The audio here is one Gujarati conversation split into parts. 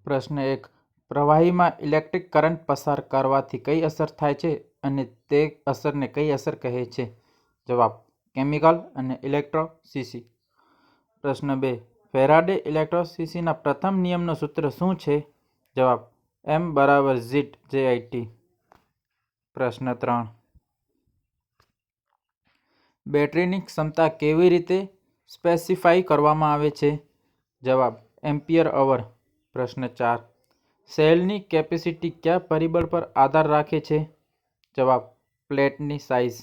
પ્રશ્ન 1. પ્રવાહીમાં ઇલેક્ટ્રિક કરંટ પસાર કરવાથી કઈ અસર થાય છે અને તે અસરને કઈ અસર કહે છે? જવાબ: કેમિકલ અને ઇલેક્ટ્રોલિસિસ. પ્રશ્ન 2. ફેરાડે ઇલેક્ટ્રોલિસિસના પ્રથમ નિયમનું સૂત્ર શું છે? જવાબ: M = ZIT. પ્રશ્ન 3. બેટરીની ક્ષમતા કેવી રીતે સ્પેસિફાઈ કરવામાં આવે છે? જવાબ: એમ્પિયર અવર. પ્રશ્ન 4. સેલની કેપેસિટી કયા પરિબળ પર આધાર રાખે છે? જવાબ: પ્લેટની સાઇઝ.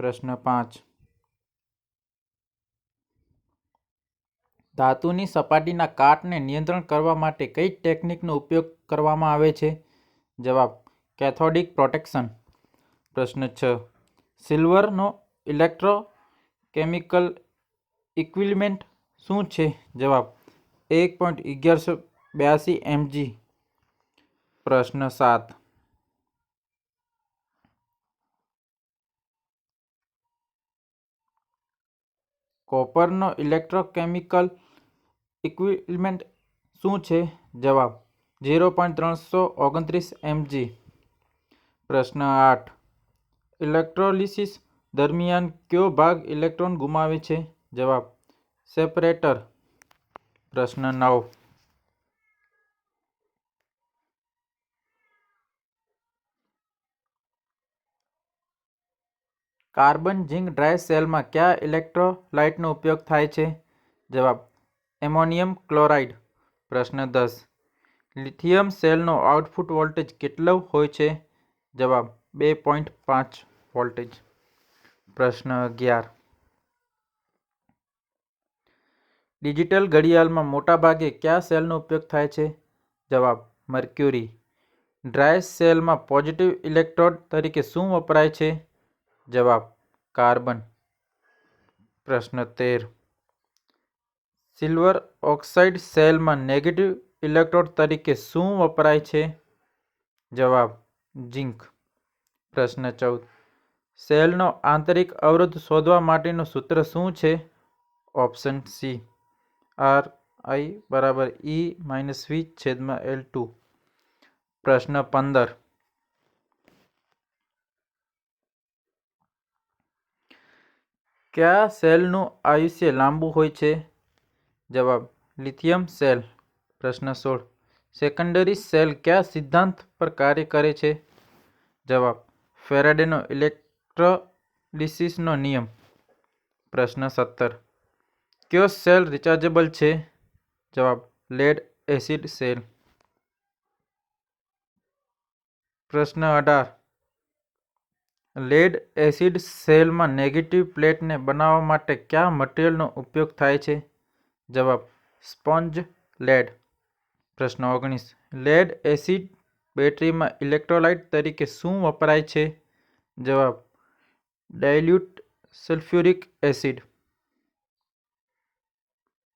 પ્રશ્ન 5. ધાતુની સપાટીના કાટને નિયંત્રણ કરવા માટે કઈ ટેકનિકનો ઉપયોગ કરવામાં આવે છે? જવાબ: કેથોડિક પ્રોટેક્શન. પ્રશ્ન 6. સિલ્વરનો ઇલેક્ટ્રોકેમિકલ ઇક્વિવેલન્ટ શું છે? જવાબ: 1.1182 Mg. પ્રશ્ન 7. કોપરનો ઇલેક્ટ્રોકેમિકલ ઇક્વિવેલન્ટ શું છે? જવાબ: 0.329 Mg. પ્રશ્ન 8. ઇલેક્ટ્રોલિસિસ દરમિયાન કયો ભાગ ઇલેક્ટ્રોન ગુમાવે છે? જવાબ: સેપરેટર. પ્રશ્ન 9. કાર્બન ઝિંક ડ્રાય સેલમાં કયા ઇલેક્ટ્રોલાઇટનો ઉપયોગ થાય છે? જવાબ: એમોનિયમ ક્લોરાઇડ. પ્રશ્ન 10. લિથિયમ સેલનો આઉટપુટ વોલ્ટેજ કેટલો હોય છે? જવાબ: 2.5 વોલ્ટ. પ્રશ્ન 11. ડિજિટલ ઘડિયાળમાં મોટાભાગે કયા સેલનો ઉપયોગ થાય છે? જવાબ: મર્ક્યુરી. ડ્રાય સેલમાં પોઝિટિવ ઇલેક્ટ્રોડ તરીકે શું વપરાય છે? જવાબ: કાર્બન. પ્રશ્ન 13. સિલ્વર ઓક્સાઇડ સેલમાં નેગેટિવ ઇલેક્ટ્રોડ તરીકે શું વપરાય છે? જવાબ: ઝિંક. પ્રશ્ન 14. સેલનો આંતરિક અવરોધ શોધવા માટેનું સૂત્ર શું છે? Option C: Ri = E - V/L2. પ્રશ્ન 15. કયા સેલનું આયુષ્ય લાંબુ હોય છે? જવાબ: લિથિયમ સેલ. પ્રશ્ન 16. સેકન્ડરી સેલ કયા સિદ્ધાંત પર કાર્ય કરે છે? જવાબ: ફેરાડેનો ઇલેક્ટ્રોલિસિસનો નિયમ. પ્રશ્ન 17. કયો સેલ રિચાર્જેબલ છે? જવાબ: લેડ એસિડ સેલ. પ્રશ્ન 18. લેડ એસિડ સેલમાં નેગેટિવ પ્લેટને બનાવવા માટે કયા મટીરીયલનો ઉપયોગ થાય છે? જવાબ: સ્પોન્જ લેડ. પ્રશ્ન 19. લેડ એસિડ બેટરીમાં ઇલેક્ટ્રોલાઇટ તરીકે શું વપરાય છે? જવાબ: ડાયલ્યુટ સલ્ફ્યુરિક એસિડ.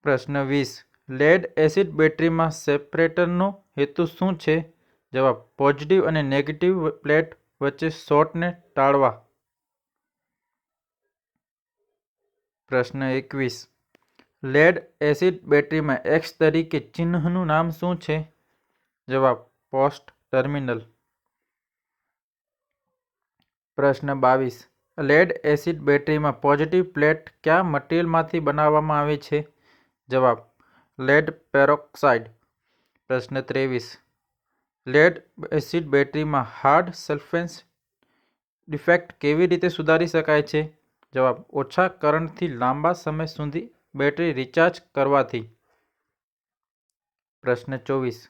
પ્રશ્ન 20. લેડ એસિડ બેટરીમાં સેપરેટરનો હેતુ શું છે? જવાબ: પોઝિટિવ અને નેગેટિવ પ્લેટ વચ્ચે શોર્ટને ટાળવા. પ્રશ્ન 21. લેડ એસિડ બેટરીમાં X તરીકે ચિહ્નનું નામ શું છે? જવાબ: પોસ્ટ ટર્મિનલ. પ્રશ્ન 22. લેડ એસિડ બેટરીમાં પોઝિટિવ પ્લેટ કયા મટીરીયલમાંથી બનાવવામાં આવે છે? જવાબ: લેડ પેરોક્સાઇડ. પ્રશ્ન 23. લેડ એસિડ બેટરીમાં હાર્ડ સલ્ફેટ ડિફેક્ટ કેવી રીતે સુધારી શકાય છે? જવાબ: ઓછા કરંટથી લાંબા સમય સુધી બેટરી રિચાર્જ કરવાથી. પ્રશ્ન 24.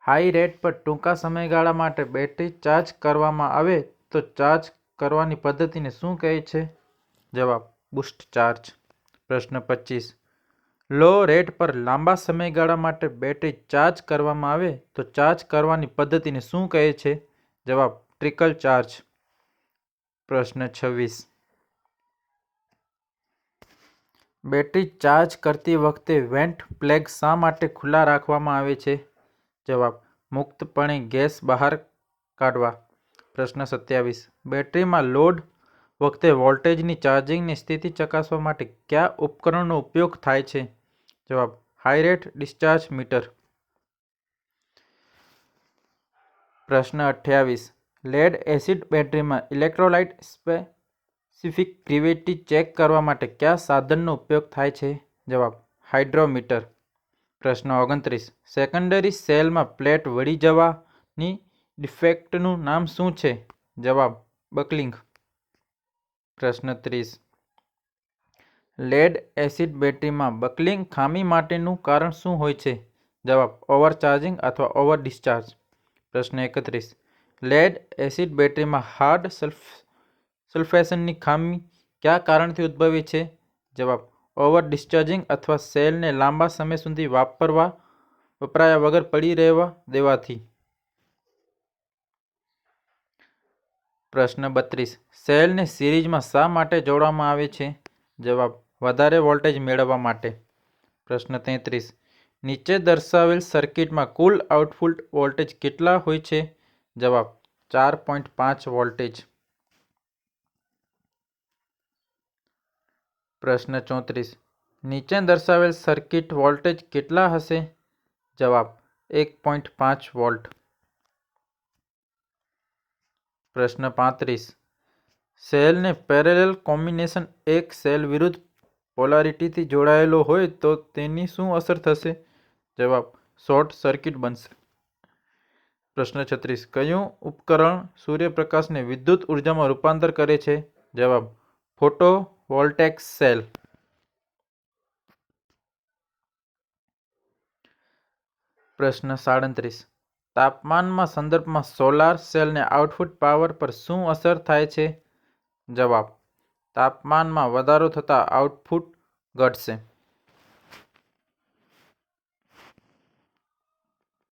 હાઈ રેટ પર ટૂંકા સમયગાળા માટે બેટરી ચાર્જ કરવામાં આવે તો ચાર્જ કરવાની પદ્ધતિને શું કહે છે? જવાબ: બૂસ્ટ ચાર્જ. પ્રશ્ન 25. લો રેટ પર લાંબા સમયગાળા માટે બેટરી ચાર્જ કરવામાં આવે તો ચાર્જ કરવાની પદ્ધતિને શું કહે છે? જવાબ: ટ્રિકલ ચાર્જ. પ્રશ્ન 26. બેટરી ચાર્જ કરતી વખતે વેન્ટ પ્લગ શા માટે ખુલ્લા રાખવામાં આવે છે? જવાબ: મુક્તપણે ગેસ બહાર કાઢવા. પ્રશ્ન 27. બેટરીમાં લોડ વખતે વોલ્ટેજની ચાર્જિંગની સ્થિતિ ચકાસવા માટે કયા ઉપકરણનો ઉપયોગ થાય છે? જવાબ: હાઈ રેટ ડિસ્ચાર્જ મીટર. પ્રશ્ન 28. લેડ એસિડ બેટરીમાં ઇલેક્ટ્રોલાઇટ સ્પેસિફિક ગ્રેવિટી ચેક કરવા માટે કયા સાધનનો ઉપયોગ થાય છે? જવાબ: હાઇડ્રોમીટર. પ્રશ્ન 29. સેકન્ડરી સેલમાં પ્લેટ વળી જવાની ડિફેક્ટનું નામ શું છે? જવાબ: બકલિંગ. પ્રશ્ન 30. લેડ એસિડ બેટરીમાં બકલિંગ ખામી માટેનું કારણ શું હોય છે? જવાબ: ઓવરચાર્જિંગ અથવા ઓવર ડિસ્ચાર્જ. પ્રશ્ન 31. લેડ એસિડ બેટરીમાં હાર્ડ સલ્ફેશનની ખામી કયા કારણથી ઉદ્ભવે છે? જવાબ: ઓવર ડિસ્ચાર્જિંગ અથવા સેલને લાંબા સમય સુધી વપરાયા વગર પડી રહેવા દેવાથી. પ્રશ્ન 32. સેલને સિરીઝમાં શા માટે જોડવામાં આવે છે? જવાબ: વધારે વોલ્ટેજ મેળવવા માટે. પ્રશ્ન 33. નીચે દર્શાવેલ સર્કિટમાં કુલ આઉટપુટ વોલ્ટેજ કેટલા હોય છે? જવાબ: 4.5 વોલ્ટેજ. પ્રશ્ન 34. નીચે દર્શાવેલ સર્કિટ વોલ્ટેજ કેટલા હશે? જવાબ: 1.5 વોલ્ટ. પ્રશ્ન 35. સેલને પેરેલલ કોમ્બિનેશન એક સેલ વિરુદ્ધ પોલારિટીથી જોડાયેલો હોય તો તેની શું અસર થશે? જવાબ: શોર્ટ સર્કિટ બનશે. પ્રશ્ન 36. કયું ઉપકરણ સૂર્યપ્રકાશને વિદ્યુત ઉર્જામાં રૂપાંતર કરે છે? જવાબ: ફોટોવોલ્ટેઇક સેલ. પ્રશ્ન 37. તાપમાનના સંદર્ભમાં સોલાર સેલને આઉટપુટ પાવર પર શું અસર થાય છે? જવાબ: તાપમાનમાં વધારો થતાં આઉટપુટ ઘટશે.